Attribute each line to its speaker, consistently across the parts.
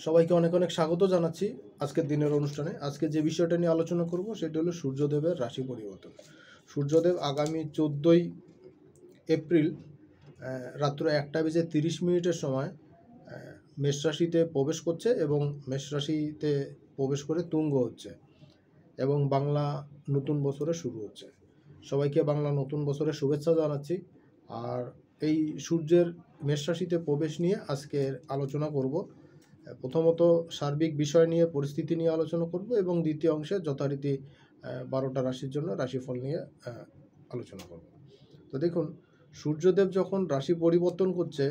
Speaker 1: সবাইকে অনেক অনেক স্বাগত জানাচ্ছি আজকের দিনের অনুষ্ঠানে। আজকে যে বিষয়টা নিয়ে আলোচনা করব সেটা হলো সূর্যদেবের রাশি পরিবর্তন। সূর্যদেব আগামী 14ই এপ্রিল রাত্র 1:30 সময় মেষ রাশিতে প্রবেশ করছে এবং মেষ রাশিতে প্রবেশ করে তুঙ্গ হচ্ছে এবং বাংলা নতুন বছরে শুরু হচ্ছে। সবাইকে বাংলা নতুন বছরের শুভেচ্ছা জানাচ্ছি। আর এই সূর্যের মেষ রাশিতে প্রবেশ নিয়ে আজকের আলোচনা করব। প্রথমত সার্বিক বিষয় নিয়ে, পরিস্থিতি নিয়ে আলোচনা করব এবং দ্বিতীয় অংশে যথারীতি 12টা রাশির জন্য রাশিফল নিয়ে আলোচনা করব। তো দেখুন, সূর্যদেব যখন রাশি পরিবর্তন করছে,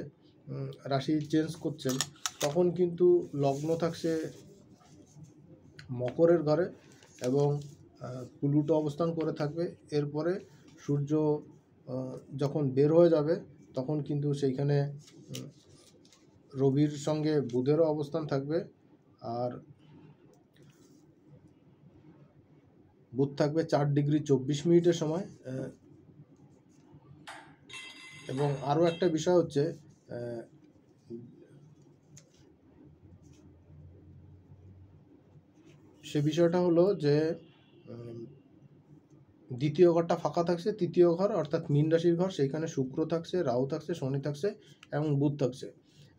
Speaker 1: রাশি চেঞ্জ করছেন, তখন কিন্তু লগ্ন থাকছে মকরের ঘরে এবং প্লুটো অবস্থান করে থাকবে। এরপরে সূর্য যখন বের হয়ে যাবে তখন কিন্তু সেইখানে রবির সঙ্গে বুধেরও অবস্থান থাকবে, আর বুধ থাকবে 4°24' সময়। এবং আরও একটা বিষয় হচ্ছে, সে বিষয়টা হলো যে দ্বিতীয় ঘরটা ফাঁকা থাকছে, তৃতীয় ঘর অর্থাৎ মীন রাশির ঘর, সেইখানে শুক্র থাকছে, রাহু থাকছে, শনি থাকছে এবং বুধ থাকছে।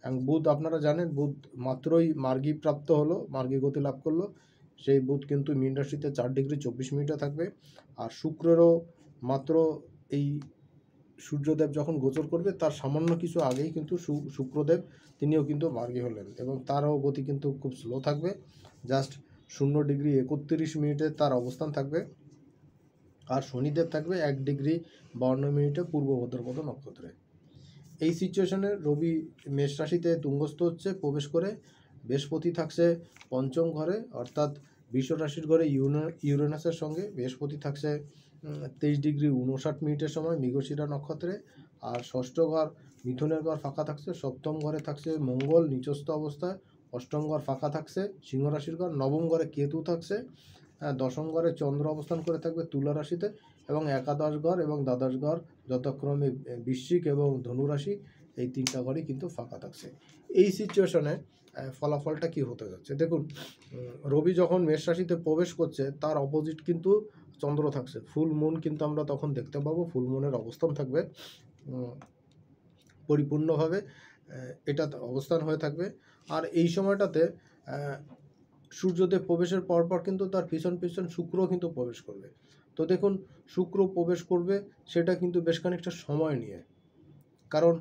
Speaker 1: এবং বুধ আপনারা জানেন, বুধ মাত্রই মার্গী প্রাপ্ত হলো, মার্গী গতি লাভ করলো। সেই বুধ কিন্তু মীন রাশিতে 4°24' থাকবে। আর শুক্রেরও মাত্র এই সূর্যদেব যখন গোচর করবে তার সামান্য কিছু আগেই কিন্তু শুক্রদেব তিনিও কিন্তু মার্গী হলেন এবং তারও গতি কিন্তু খুব স্লো থাকবে, জাস্ট 0°31' তার অবস্থান থাকবে। আর শনিদেব থাকবে 1°52' পূর্ব ভাদ্রপদ নক্ষত্রে। এই সিচুয়েশনে রবি মেষ রাশিতে তুঙ্গস্থ হচ্ছে প্রবেশ করে। বৃহস্পতি থাকছে পঞ্চম ঘরে অর্থাৎ বৃষ রাশির ঘরে ইউরেনাসের সঙ্গে। বৃহস্পতি থাকছে 23°59' সময় মৃগশিরা নক্ষত্রে। আর ষষ্ঠ ঘর মিথুনের ঘর ফাঁকা থাকছে। সপ্তম ঘরে থাকছে মঙ্গল নিচস্থ অবস্থায়। অষ্টম ঘর ফাঁকা থাকছে সিংহ রাশির ঘর। নবম ঘরে কেতু থাকছে। দশম ঘরে চন্দ্র অবস্থান করে থাকবে তুলা রাশিতে এবং একাদশ ঘর এবং দ্বাদশ ঘর যথাক্রমে বৃশ্চিক এবং ধনু রাশি, এই তিনটা ঘরই কিন্তু ফাঁকা থাকছে। এই সিচুয়েশনে ফলাফলটা কি হতে যাচ্ছে দেখুন, রবি যখন মেষ রাশিতে প্রবেশ করছে তার অপোজিট কিন্তু চন্দ্র থাকছে। ফুল মুন কিন্তু আমরা তখন দেখতে পাবো, ফুল মুনের অবস্থান থাকবে পরিপূর্ণভাবে, এটা অবস্থান হয়ে থাকবে। আর এই সময়টাতে সূর্যদেব প্রবেশের পরপর কিন্তু তার পিছন পিছন শুক্রও কিন্তু প্রবেশ করবে। তো দেখুন, শুক্র প্রবেশ করবে সেটা কিন্তু বেশ খানিকটা সময় নিয়ে, কারণ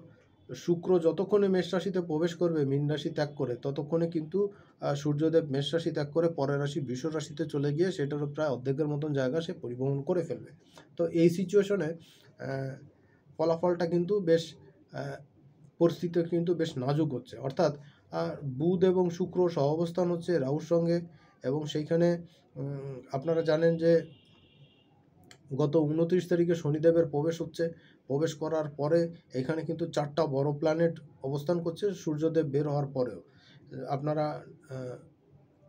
Speaker 1: শুক্র যতক্ষণে মেষ রাশিতে প্রবেশ করবে মীন রাশি ত্যাগ করে, ততক্ষণে কিন্তু সূর্যদেব মেষ রাশি ত্যাগ করে পরের রাশি বৃষ রাশিতে চলে গিয়ে সেটারও প্রায় অর্ধেকের মতন জায়গা সে পরিবহন করে ফেলবে। তো এই সিচুয়েশনে ফলাফলটা কিন্তু বেশ পরিস্থিতি কিন্তু বেশ নাজুক হচ্ছে। অর্থাৎ বুধ এবং শুক্র সহাবস্থান হচ্ছে রাহুর সঙ্গে এবং সেইখানে আপনারা জানেন যে গত 29 তারিখে শনিদেবের প্রবেশ হচ্ছে। প্রবেশ করার পরে এখানে কিন্তু 4টা বড় প্ল্যানেট অবস্থান করছে সূর্যদেব বের হওয়ার পরেও। আপনারা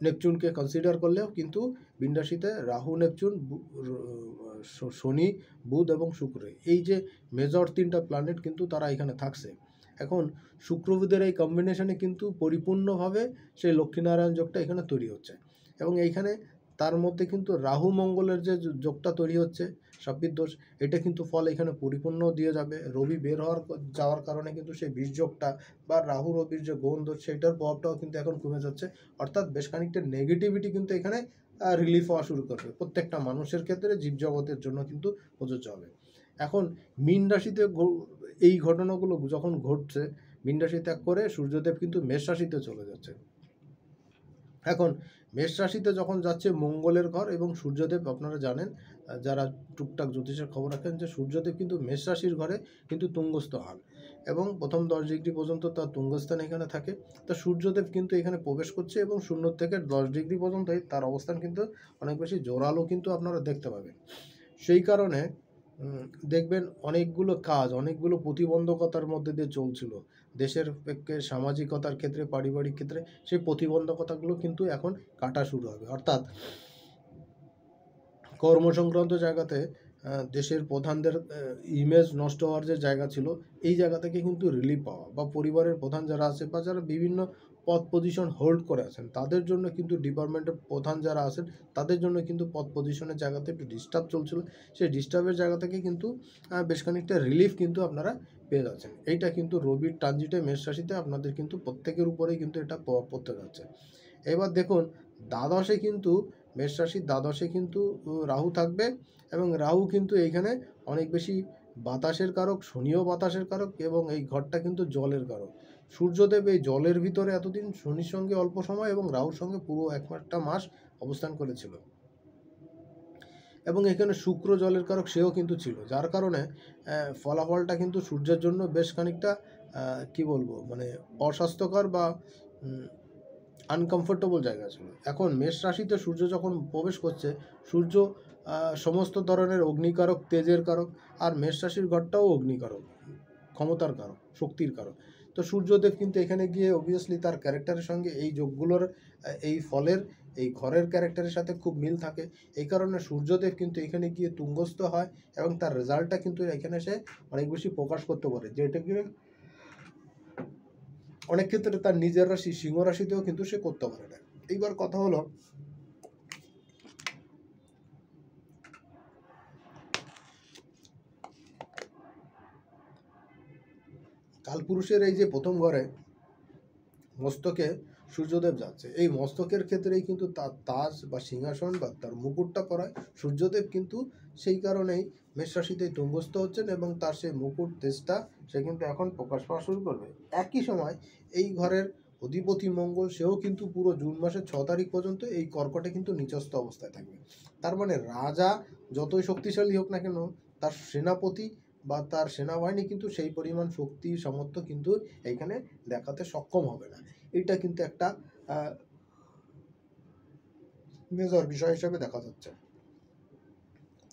Speaker 1: নেপচুনকে কনসিডার করলেও কিন্তু মীন রাশিতে রাহু, নেপচুন, শনি, বুধ এবং শুক্র, এই যে মেজর 3টা প্ল্যানেট কিন্তু তারা এখানে থাকছে। এখন শুক্র বুধের এই কম্বিনেশনে কিন্তু পরিপূর্ণভাবে সেই লক্ষ্মীনারায়ণ যোগটা এখানে তৈরি হচ্ছে এবং এইখানে তার মধ্যে কিন্তু রাহু মঙ্গলের যে যোগটা তৈরি হচ্ছে সাব্বির দোষ, এটা কিন্তু ফল এখানে পরিপূর্ণ দিয়ে যাবে। রবি বের যাওয়ার কারণে কিন্তু সেই বীজ যোগটা বা রাহু রবির যে গৌণ দোষ সেইটার প্রভাবটাও কিন্তু এখন কমে যাচ্ছে। অর্থাৎ বেশ খানিকটা নেগেটিভিটি কিন্তু এখানে রিলিফ হওয়া শুরু করবে প্রত্যেকটা মানুষের ক্ষেত্রে, জীবজগতের জন্য কিন্তু প্রযোজ্য হবে। এখন মীন রাশিতে এই ঘটনাগুলো যখন ঘটছে, মীন রাশি ত্যাগ করে সূর্যদেব কিন্তু মেষ রাশিতে চলে যাচ্ছে। এখন মেষ রাশিতে যখন যাচ্ছে মঙ্গলের ঘর এবং সূর্যদেব, আপনারা জানেন যারা টুকটাক জ্যোতিষের খবর রাখেন যে সূর্যদেব কিন্তু মেষ রাশির ঘরে কিন্তু তুঙ্গস্থ হন এবং প্রথম 10° পর্যন্ত তার তুঙ্গস্থান এখানে থাকে। তা সূর্যদেব কিন্তু এখানে প্রবেশ করছে এবং 0 থেকে 10° পর্যন্ত তার অবস্থান কিন্তু অনেক বেশি জোরালো কিন্তু আপনারা দেখতে পাবেন। সেই কারণে দেখবেন অনেকগুলো কাজ, অনেকগুলো প্রতিবন্ধকতার মধ্যে দিয়ে চলছিল দেশের পক্ষে, সামাজিকতার ক্ষেত্রে, পারিবারিক ক্ষেত্রে, সেই প্রতিবন্ধকতাগুলো কিন্তু এখন কাটা শুরু হবে। অর্থাৎ কর্মসংক্রান্ত জায়গাতে দেশের প্রধানদের ইমেজ নষ্ট হওয়ার যে জায়গা ছিল, এই জায়গা থেকে কিন্তু রিলিফ পাওয়া, বা পরিবারের প্রধান যারা আছে বা যারা বিভিন্ন পদ পজিশন হোল্ড করে আছেন তাদের জন্য কিন্তু ডিপার্টমেন্টের প্রধান যারা আছেন তাদের জন্য কিন্তু পদ পজিশনের জায়গাতে একটু ডিস্টার্ব চলছিল, সেই ডিস্টার্বের জায়গা থেকে কিন্তু বেশ খানিকটা রিলিফ কিন্তু আপনারা পেয়ে যাচ্ছেন। এইটা কিন্তু রবির ট্রানজিটে মেষ রাশিতে আপনাদের কিন্তু প্রত্যেকের উপরেই কিন্তু এটা প্রভাব পড়তে যাচ্ছে। এবার দেখুন দ্বাদশে কিন্তু মেষ রাশির দ্বাদশে কিন্তু রাহু থাকবে, এবং রাহু কিন্তু এইখানে অনেক বেশি বাতাসের কারক, শনিও বাতাসের কারক, এবং এই ঘরটা কিন্তু জলের কারক। সূর্যদেব এই জলের ভিতরে এতদিন শনির সঙ্গে অল্প সময় এবং রাহুর সঙ্গে পুরো একটা মাস অবস্থান করেছিল, এবং এখানে শুক্র জলের কারক সেও কিন্তু ছিল, যার কারণে ফলাফলটা কিন্তু সূর্যের জন্য বেশ খানিকটা কি বলবো মানে অস্বাস্থ্যকর বা আনকমফোর্টেবল জায়গা ছিল। এখন মেষ রাশিতে সূর্য যখন প্রবেশ করছে, সূর্য সমস্ত ধরনের অগ্নিকারক, তেজের কারক, আর মেষ রাশির ঘরটাও অগ্নিকারক, ক্ষমতার কারক, শক্তির কারক। তো সূর্যদেব কিন্তু এখানে গিয়ে অবভিয়াসলি তার ক্যারেক্টারের সঙ্গে এই যোগগুলোর এই ফলের এই ঘরের ক্যারেক্টারের সাথে খুব মিল থাকে, এই কারণে সূর্যদেব কিন্তু এখানে গিয়ে তুঙ্গস্থ হয়, এবং তার রেজাল্টটা কিন্তু এখানে সে অনেক বেশি প্রকাশ করতে পারে, যেটাকে অনেক ক্ষেত্রে তার নিজের রাশি সিংহ রাশিতেও কিন্তু সে করতে পারে না। এইবার কথা হলো কালপুরুষের এই যে প্রথম ঘরে মস্তকে সূর্যদেব যাচ্ছে, এই মস্তকের ক্ষেত্রেই কিন্তু তার তাজ বা সিংহাসন বা তার মুকুটটা পরায় সূর্যদেব, কিন্তু সেই কারণেই মেষ রাশিতেই তুঙ্গস্থ হচ্ছেন, এবং তার সেই মুকুট তেজটা সে কিন্তু এখন প্রকাশ পাওয়া শুরু করবে। একই সময় এই ঘরের অধিপতি মঙ্গল সেও কিন্তু পুরো জুন মাসের 6 তারিখ পর্যন্ত এই কর্কটে কিন্তু নিচস্থ অবস্থায় থাকবে। তার মানে রাজা যতই শক্তিশালী হোক না কেন, তার সেনাপতি বা তার সেনাবাহিনী কিন্তু সেই পরিমাণ শক্তি সামর্থ্য কিন্তু এইখানে দেখাতে সক্ষম হবে না। এটা কিন্তু একটা মেজর বিষয় হিসেবে দেখা যাচ্ছে।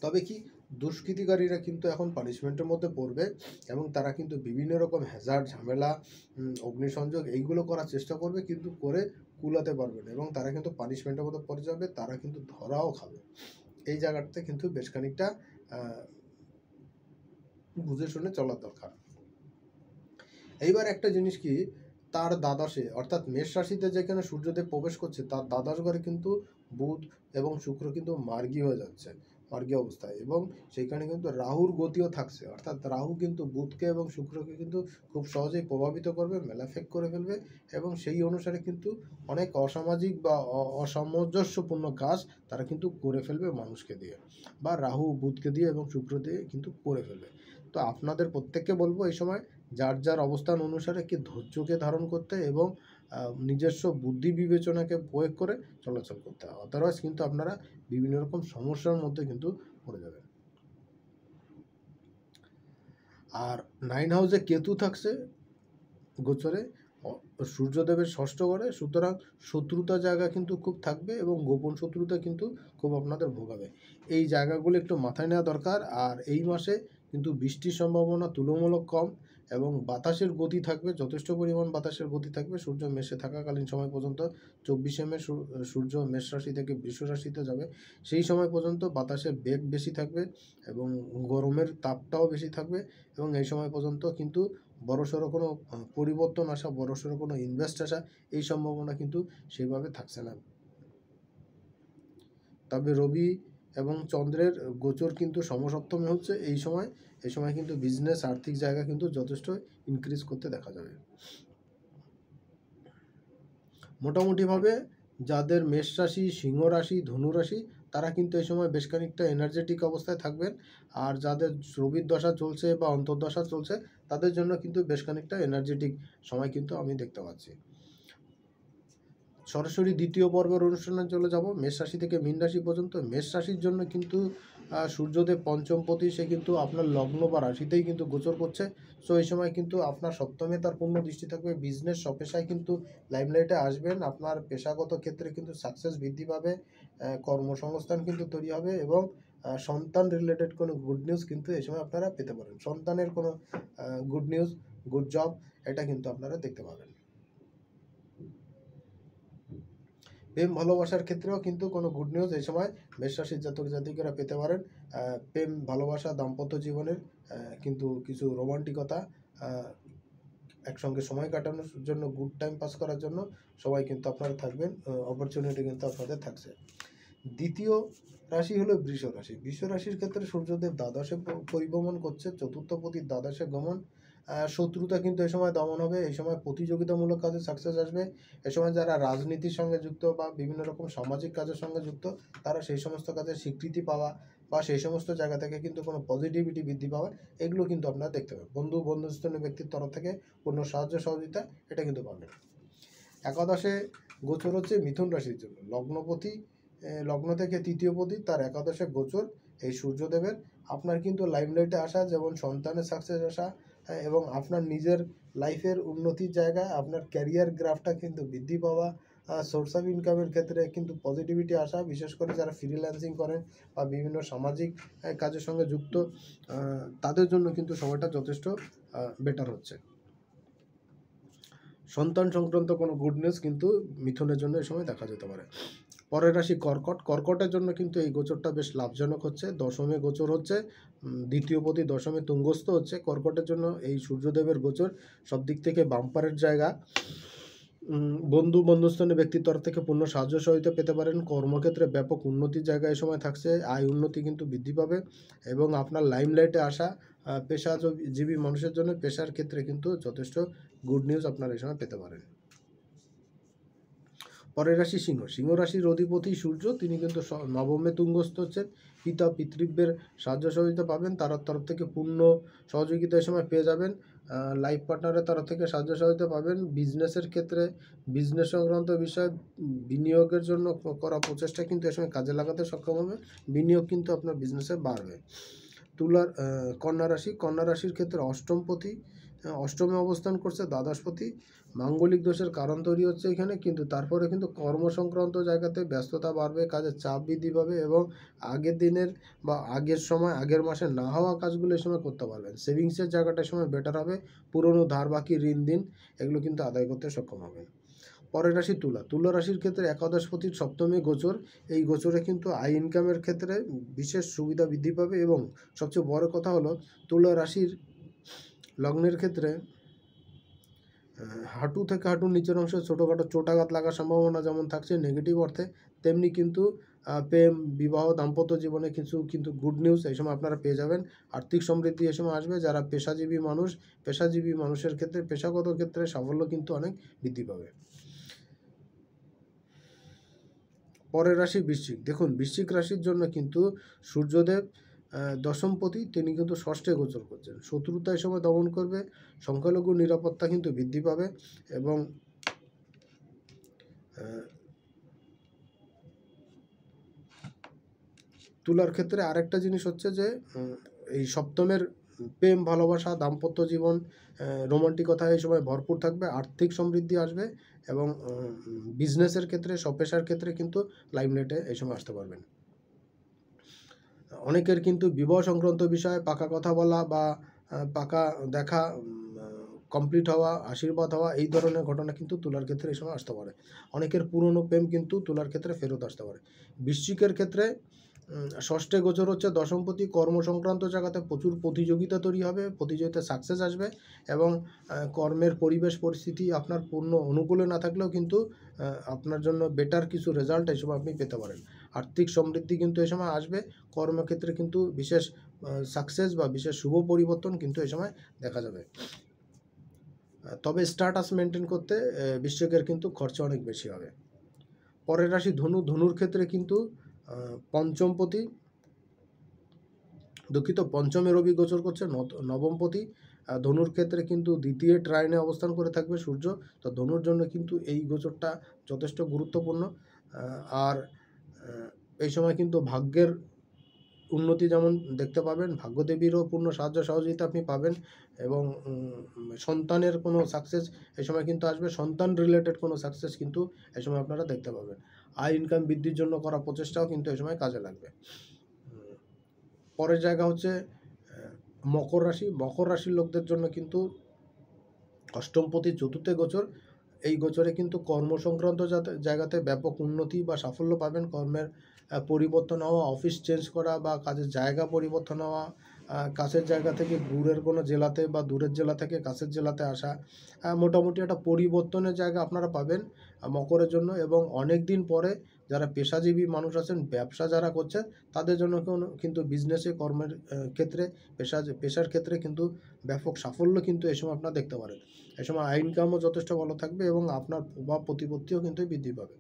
Speaker 1: তবে কি দুষ্কৃতিকারীরা কিন্তু এখন পানিশমেন্টের মধ্যে পড়বে, এবং তারা কিন্তু বিভিন্ন রকম হ্যাজার্ড, ঝামেলা, অগ্নিসংযোগ এইগুলো করার চেষ্টা করবে, কিন্তু করে কুলাতে পারবে না, এবং তারা কিন্তু পানিশমেন্টের মধ্যে পড়ে যাবে, তারা কিন্তু ধরাও খাবে। এই জায়গাটাতে কিন্তু বেশ খানিকটা বুঝে শুনে চলার দরকার। এইবার একটা জিনিস কি, তার দ্বাদশে অর্থাৎ মেষ রাশিতে যেখানে সূর্যদেব প্রবেশ করছে, তার দ্বাদশ ঘরে কিন্তু বুধ এবং শুক্র কিন্তু মার্গী হয়ে যাচ্ছে, মার্গী অবস্থায়, এবং সেইখানে কিন্তু রাহুর গতিও থাকছে, অর্থাৎ রাহু কিন্তু বুধকে এবং শুক্রকে কিন্তু খুব সহজেই প্রভাবিত করবে, মেলাফেক করে ফেলবে, এবং সেই অনুসারে কিন্তু অনেক অসামাজিক বা অসামঞ্জস্যপূর্ণ কাজ তারা কিন্তু করে ফেলবে মানুষকে দিয়ে, বা রাহু বুধকে দিয়ে এবং শুক্র দিয়ে কিন্তু করে ফেলবে। তো আপনাদের প্রত্যেককে বলবো এই সময় যার যার অবস্থান অনুসারে কি ধৈর্যকে ধারণ করতে এবং নিজস্ব বুদ্ধি বিবেচনাকে প্রয়োগ করে চলাচল করতে হবে, আদারওয়াইজ কিন্তু আপনারা বিভিন্ন রকম সমস্যার মধ্যে কিন্তু পড়ে যাবেন। আর 9 হাউসে কেতু থাকছে গোচরে সূর্যদেবের ষষ্ঠ ঘরে, সুতরাং শত্রুতা জায়গা কিন্তু খুব থাকবে, এবং গোপন শত্রুতা কিন্তু খুব আপনাদের ভোগাবে। এই জায়গাগুলো একটু মাথায় নেওয়া দরকার। আর এই মাসে কিন্তু বৃষ্টির সম্ভাবনা তুলনামূলক কম, এবং বাতাসের গতি থাকবে, যথেষ্ট পরিমাণ বাতাসের গতি থাকবে সূর্য মেষে থাকাকালীন সময় পর্যন্ত। 24শে মে সূর্য মেষ রাশি থেকে বৃষ রাশিতে যাবে, সেই সময় পর্যন্ত বাতাসের বেগ বেশি থাকবে, এবং গরমের তাপটাও বেশি থাকবে, এবং এই সময় পর্যন্ত কিন্তু বড়সড় কোনো পরিবর্তন আসা, বড়সড় কোনো ইনভেস্ট আসা, এই সম্ভাবনা কিন্তু সেইভাবে থাকছে না। তবে রবি এবং চন্দ্রের গোচর কিন্তু সমসপ্তমে হচ্ছে এই সময় কিন্তু বিজনেস, আর্থিক জায়গা কিন্তু যথেষ্ট ইনক্রিজ করতে দেখা যাবে। মোটামুটিভাবে যাদের মেষ রাশি, সিংহ রাশি, ধনু রাশি, তারা কিন্তু এই সময় বেশ খানিকটা এনার্জেটিক অবস্থায় থাকবেন। আর যাদের রবির দশা চলছে বা অন্তর্দশা চলছে, তাদের জন্য কিন্তু বেশ খানিকটা এনার্জেটিক সময় কিন্তু আমি দেখতে পাচ্ছি। সরাসরি দ্বিতীয় পর্বের অনুষ্ঠানে চলে যাব মেষ রাশি থেকে মীন রাশি পর্যন্ত। মেষ রাশির জন্য কিন্তু সূর্যদেব পঞ্চমপতি, সে কিন্তু আপনার লগ্ন বা রাশিতেই কিন্তু গোচর করছে। সো এই সময় কিন্তু আপনার সপ্তমে তার পূর্ণ দৃষ্টি থাকবে, বিজনেস স্বপেশায় কিন্তু লাইমলাইটে আসবেন, আপনার পেশাগত ক্ষেত্রে কিন্তু সাকসেস বৃদ্ধি পাবে, কর্মসংস্থান কিন্তু তৈরি হবে, এবং সন্তান রিলেটেড কোনো গুড নিউজ কিন্তু এই সময় আপনারা পেতে পারেন। সন্তানের কোনো গুড নিউজ, গুড জব, এটা কিন্তু আপনারা দেখতে পাবেন। প্রেম ভালোবাসার ক্ষেত্রেও কিন্তু কোনো গুড নিউজ এই সময় মেষ রাশির জাতক জাতিকারা পেতে পারেন। প্রেম ভালোবাসা দাম্পত্য জীবনের কিন্তু কিছু রোমান্টিকতা, আহ, একসঙ্গে সময় কাটানোর জন্য, গুড টাইম পাস করার জন্য সবাই কিন্তু আপনারা থাকবেন, অপরচুনিটি কিন্তু আপনাদের থাকছে। দ্বিতীয় রাশি হলো বৃষ রাশি। বৃষ রাশির ক্ষেত্রে সূর্যদেব দ্বাদশে পরিভ্রমণ করছে, চতুর্থ পতির দ্বাদশে গমন। শত্রুতা কিন্তু এই সময় দমন হবে, এই সময় প্রতিযোগিতামূলক কাজে সাকসেস আসবে। এ সময় যারা রাজনীতির সঙ্গে যুক্ত বা বিভিন্ন রকম সামাজিক কাজের সঙ্গে যুক্ত, তারা সেই সমস্ত কাজের স্বীকৃতি পাওয়া বা সেই সমস্ত জায়গা থেকে কিন্তু কোনো পজিটিভিটি বৃদ্ধি পাওয়া, এগুলো কিন্তু আপনারা দেখতে পাবেন। বন্ধুস্থানীয় ব্যক্তির তরফ থেকে পূর্ণ সাহায্য সহযোগিতা এটা কিন্তু পাবেন। একাদশে গোচর হচ্ছে মিথুন রাশির জন্য। লগ্ন থেকে তৃতীয় পতি তার একাদশে গোচর এই সূর্যদেবের। আপনার কিন্তু লাইমলাইটে আসা, যেমন সন্তানের সাকসেস আসা, এবং আপনার নিজের লাইফের উন্নতির জায়গায় আপনার ক্যারিয়ার গ্রাফটা কিন্তু বৃদ্ধি পাওয়া, সোর্স অফ ইনকামের ক্ষেত্রে কিন্তু পজিটিভিটি আসা, বিশেষ করে যারা ফ্রিল্যান্সিং করেন বা বিভিন্ন সামাজিক কাজের সঙ্গে যুক্ত, তাদের জন্য কিন্তু সময়টা যথেষ্ট বেটার হচ্ছে। সন্তান সংক্রান্ত কোনো গুড নিউজ কিন্তু মিথুনের জন্য এই সময় দেখা যেতে পারে। পরের রাশি কর্কট। কর্কটের জন্য কিন্তু এই গোচরটা বেশ লাভজনক হচ্ছে। দশমে গোচর হচ্ছে, দ্বিতীয় পতি দশমে তুঙ্গস্থ হচ্ছে। কর্কটের জন্য এই সূর্যদেবের গোচর সব দিক থেকে বাম্পারের জায়গা। বন্ধুস্থানীয় ব্যক্তির তরফ থেকে পূর্ণ সাহায্য সহযোগিতা পেতে পারেন। কর্মক্ষেত্রে ব্যাপক উন্নতির জায়গায় এই সময় থাকছে, আয় উন্নতি কিন্তু বৃদ্ধি পাবে এবং আপনার লাইমলাইটে আসা পেশাজীবী মানুষের জন্য পেশার ক্ষেত্রে কিন্তু যথেষ্ট গুড নিউজ আপনারা এই সময় পেতে পারেন। পরের রাশি সিংহ। সিংহ রাশির অধিপতি সূর্য, তিনি কিন্তু নবমে তুঙ্গস্থ হচ্ছেন। পিতৃব্যের সাহায্য সহযোগিতা পাবেন, তার তরফ থেকে পূর্ণ সহযোগিতা এই সময় পেয়ে যাবেন। লাইফ পার্টনারের তরফ থেকে সাহায্য সহযোগিতা পাবেন। বিজনেসের ক্ষেত্রে বিজনেস সংক্রান্ত বিষয় বিনিয়োগের জন্য করা প্রচেষ্টা কিন্তু এই সময় কাজে লাগাতে সক্ষম হবে। বিনিয়োগ কিন্তু আপনার বিজনেসে বাড়বে। কন্যা রাশির ক্ষেত্রে অষ্টমে অবস্থান করছে দ্বাদশপতি। মাঙ্গলিক দোষের কারণ তৈরি হচ্ছে এখানে, কিন্তু তারপরে কিন্তু কর্ম সংক্রান্ত জায়গাতে ব্যস্ততা বাড়বে, কাজের চাপ বৃদ্ধি পাবে এবং আগের দিনের বা আগের মাসে না হওয়া কাজগুলো এই সময় করতে পারবেন। সেভিংসের জায়গাটা সময় বেটার হবে। পুরনো ধার বাকি ঋণ দিন এগুলো কিন্তু আদায় করতে সক্ষম হবেন। পরের রাশি তুলা রাশির ক্ষেত্রে একাদশপতির সপ্তমে গোচর। এই গোচরে কিন্তু আয় ইনকামের ক্ষেত্রে বিশেষ সুবিধা বৃদ্ধি পাবে এবং সবচেয়ে বড় কথা হলো তুলা রাশির লগ্নের ক্ষেত্রে হাঁটু থেকে হাঁটুর নিচের অংশে ছোটোখাটো চোটাঘাত লাগার সম্ভাবনা যেমন থাকছে নেগেটিভ অর্থে, তেমনি কিন্তু প্রেম বিবাহ দাম্পত্য জীবনে কিন্তু গুড নিউজ এই সময় আপনারা পেয়ে যাবেন। আর্থিক সমৃদ্ধি এই সময় আসবে। যারা পেশাজীবী মানুষের ক্ষেত্রে পেশাগত ক্ষেত্রে সাফল্য কিন্তু অনেক বৃদ্ধি পাবে। পরের রাশি বৃশ্চিক। দেখুন, বৃশ্চিক রাশির জন্য কিন্তু সূর্যদেব দশমপতি, তিনি কিন্তু ষষ্ঠে গোচর করছেন। শত্রুতা এই সময় দমন করবে, সংখ্যালঘু নিরাপত্তা কিন্তু বৃদ্ধি পাবে এবং তুলার ক্ষেত্রে আরেকটা জিনিস হচ্ছে যে এই সপ্তমের প্রেম ভালোবাসা দাম্পত্য জীবন রোমান্টিকতা এই সময় ভরপুর থাকবে, আর্থিক সমৃদ্ধি আসবে এবং বিজনেসের ক্ষেত্রে পেশার ক্ষেত্রে কিন্তু লাইমলাইটে এই সময় আসতে পারবেন। অনেকের কিন্তু বিবাহ সংক্রান্ত বিষয়ে পাকা কথা বলা বা পাকা দেখা, কমপ্লিট হওয়া, আশীর্বাদ হওয়া, এই ধরনের ঘটনা কিন্তু তুলার ক্ষেত্রে এই সময় আসতে পারে। অনেকের পুরনো প্রেম কিন্তু তুলার ক্ষেত্রে ফেরত আসতে পারে। বৃশ্চিকের ক্ষেত্রে ষষ্ঠে গোচর হচ্ছে দশমপতি। কর্ম সংক্রান্ত জায়গাতে প্রচুর প্রতিযোগিতা তৈরি হবে, প্রতিযোগিতায় সাকসেস আসবে এবং কর্মের পরিবেশ পরিস্থিতি আপনার পূর্ণ অনুকূলে না থাকলেও কিন্তু আপনার জন্য বেটার কিছু রেজাল্ট এই সময় আপনি পেতে পারেন। আর্থিক সমৃদ্ধি কিন্তু এই সময় আসবে। কর্মক্ষেত্রে কিন্তু বিশেষ সাকসেস বা বিশেষ শুভ পরিবর্তন কিন্তু এই সময় দেখা যাবে। তবে স্ট্যাটাস মেনটেন করতে বৃশ্চিকের কিন্তু খরচা অনেক বেশি হবে। পরের রাশি ধনুর ক্ষেত্রে কিন্তু পঞ্চমে রবি গোচর করছে, নবমপতি। ধনুর ক্ষেত্রে কিন্তু দ্বিতীয় ট্রাইনে অবস্থান করে থাকবে সূর্য। তো ধনুর জন্য কিন্তু এই গোচরটা যথেষ্ট গুরুত্বপূর্ণ। আর এই সময় কিন্তু ভাগ্যের উন্নতি যেমন দেখতে পাবেন, ভাগ্যদেবীরও পূর্ণ সাহায্য সহযোগিতা আপনি পাবেন এবং সন্তানের কোনো সাকসেস এই সময় কিন্তু আসবে। সন্তান রিলেটেড কোনো সাকসেস কিন্তু এই সময় আপনারা দেখতে পাবেন। আয় ইনকাম বৃদ্ধির জন্য করা প্রচেষ্টাও কিন্তু এই সময় কাজে লাগবে। পরের জায়গা হচ্ছে মকর রাশি। মকর রাশির লোকদের জন্য কিন্তু অষ্টমপতি চতুর্থে গোচর। এই গোচরে কিন্তু কর্ম সংক্রান্ত জায়গাতে ব্যাপক উন্নতি বা সাফল্য পাবেন। কর্মের পরিবর্তন হওয়া, অফিস চেঞ্জ করা বা কাজের জায়গা পরিবর্তন হওয়া, কাছের জায়গা থেকে দূরের কোনো জেলাতে বা দূরের জেলা থেকে কাছের জেলাতে আসা, মোটামুটি একটা পরিবর্তনের জায়গা আপনারা পাবেন মকরের জন্য। এবং অনেক দিন পরে যারা পেশাজীবী মানুষ আছেন, ব্যবসা যারা করছেন, তাদের জন্য কিন্তু বিজনেসে, কর্মের ক্ষেত্রে, পেশার ক্ষেত্রে কিন্তু ব্যাপক সাফল্য কিন্তু এই সময় আপনারা দেখতে পারেন। এই সময় ইনকামও যথেষ্ট ভালো থাকবে এবং আপনার প্রভাব প্রতিপত্তিও কিন্তু বৃদ্ধি পাবে।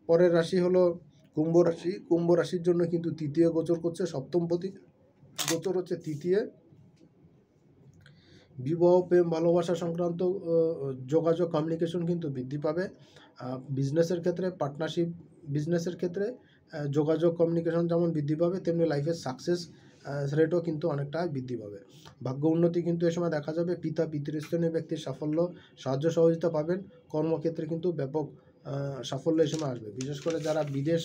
Speaker 1: পরের রাশি হলো কুম্ভ রাশি। কুম্ভ রাশির জন্য কিন্তু তৃতীয় গোচর করছে, সপ্তমপতি গোচর হচ্ছে তৃতীয়। বিবাহ, প্রেম, ভালোবাসা সংক্রান্ত যোগাযোগ, কমিউনিকেশন কিন্তু বৃদ্ধি পাবে। বিজনেসের ক্ষেত্রে, পার্টনারশিপ বিজনেসের ক্ষেত্রে যোগাযোগ, কমিউনিকেশন যেমন বৃদ্ধি পাবে, তেমনি লাইফের সাকসেস রেটও কিন্তু অনেকটা বৃদ্ধি পাবে। ভাগ্য উন্নতি কিন্তু এ সময় দেখা যাবে। পিতৃস্থানীয় ব্যক্তির সাফল্য, সাহায্য সহযোগিতা পাবেন। কর্মক্ষেত্রে কিন্তু ব্যাপক সাফল্য এই সময় আসবে। বিশেষ করে যারা বিদেশ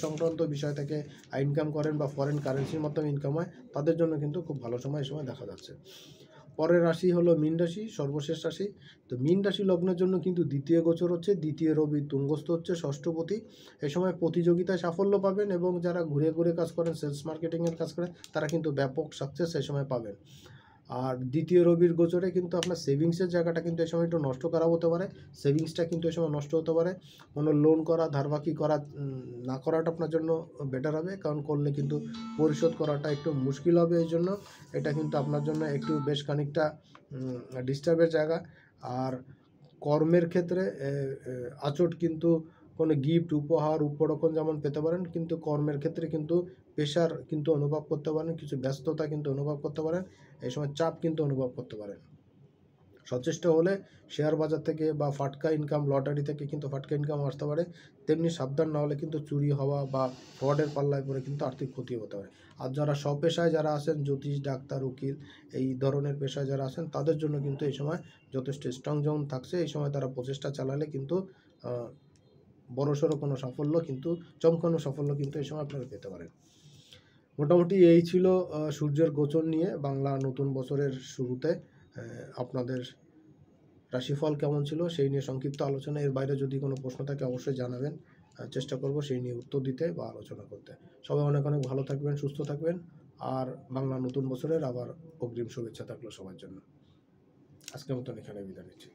Speaker 1: সংক্রান্ত বিষয় থেকে ইনকাম করেন বা ফরেন কারেন্সির মাধ্যমে ইনকাম হয়, তাদের জন্য কিন্তু খুব ভালো সময় এই সময় দেখা যাচ্ছে। পরের রাশি হলো মীন রাশি, সর্বশেষ রাশি। তো মীন রাশি লগ্নের জন্য কিন্তু দ্বিতীয় গোচর হচ্ছে, দ্বিতীয় রবি তুঙ্গস্থ হচ্ছে, ষষ্ঠপতি। এই সময় প্রতিযোগিতায় সাফল্য পাবেন এবং যারা ঘুরে ঘুরে কাজ করেন, সেলস মার্কেটিংয়ের কাজ করেন, তারা কিন্তু ব্যাপক সাকসেস এই সময় পাবেন। আর দ্বিতীয় রবির গোচরে কিন্তু আপনার সেভিংসের জায়গাটা কিন্তু এই সময় একটু নষ্ট করা হতে পারে। সেভিংসটা কিন্তু এই সময় নষ্ট হতে পারে। কোনো লোন করা, ধারবাকি করা না করাটা আপনার জন্য বেটার হবে, কারণ করলে কিন্তু পরিশোধ করাটা একটু মুশকিল হবে। এই জন্য এটা কিন্তু আপনার জন্য একটু বেশ খানিকটা ডিস্টার্বের জায়গা। আর কর্মের ক্ষেত্রে আচট কিন্তু কোনো গিফট, উপহার, উপঢৌকন যেমন পেতে পারেন, কিন্তু কর্মের ক্ষেত্রে কিন্তু প্রেশার কিন্তু অনুভব করতে পারেন, কিছু ব্যস্ততা কিন্তু অনুভব করতে পারেন, এই সময় চাপ কিন্তু অনুভব করতে পারেন। সচেষ্ট হলে শেয়ার বাজার থেকে বা ফাটকা ইনকাম, লটারি থেকে কিন্তু ফাটকা ইনকাম আসতে পারে। তেমনি সাবধান না হলে কিন্তু চুরি হওয়া বা ফ্রডের পাল্লায় পড়ে কিন্তু আর্থিক ক্ষতি হতে পারে। আর যারা স্বপেশায় যারা আছেন, জ্যোতিষ, ডাক্তার, উকিল, এই ধরনের পেশায় যারা আছেন, তাদের জন্য কিন্তু এই সময় যথেষ্ট স্ট্রং জোন থাকছে। এই সময় তারা প্রচেষ্টা চালালে কিন্তু বড়সড় কোনো সাফল্য কিন্তু, চমকানো সাফল্য কিন্তু এই সময় আপনারা পেতে পারেন। মোটামুটি এই ছিল সূর্যের গোচর নিয়ে বাংলা নতুন বছরের শুরুতে আপনাদের রাশিফল কেমন ছিল সেই নিয়ে সংক্ষিপ্ত আলোচনা। এর বাইরে যদি কোনো প্রশ্ন থাকে অবশ্যই জানাবেন, চেষ্টা করব সেই নিয়ে উত্তর দিতে বা আলোচনা করতে। সবাই অনেক অনেক ভালো থাকবেন, সুস্থ থাকবেন। আর বাংলা নতুন বছরের আবার অগ্রিম শুভেচ্ছা থাকলো সবার জন্য। আজকের মতন এখানে বিদায় নিচ্ছি।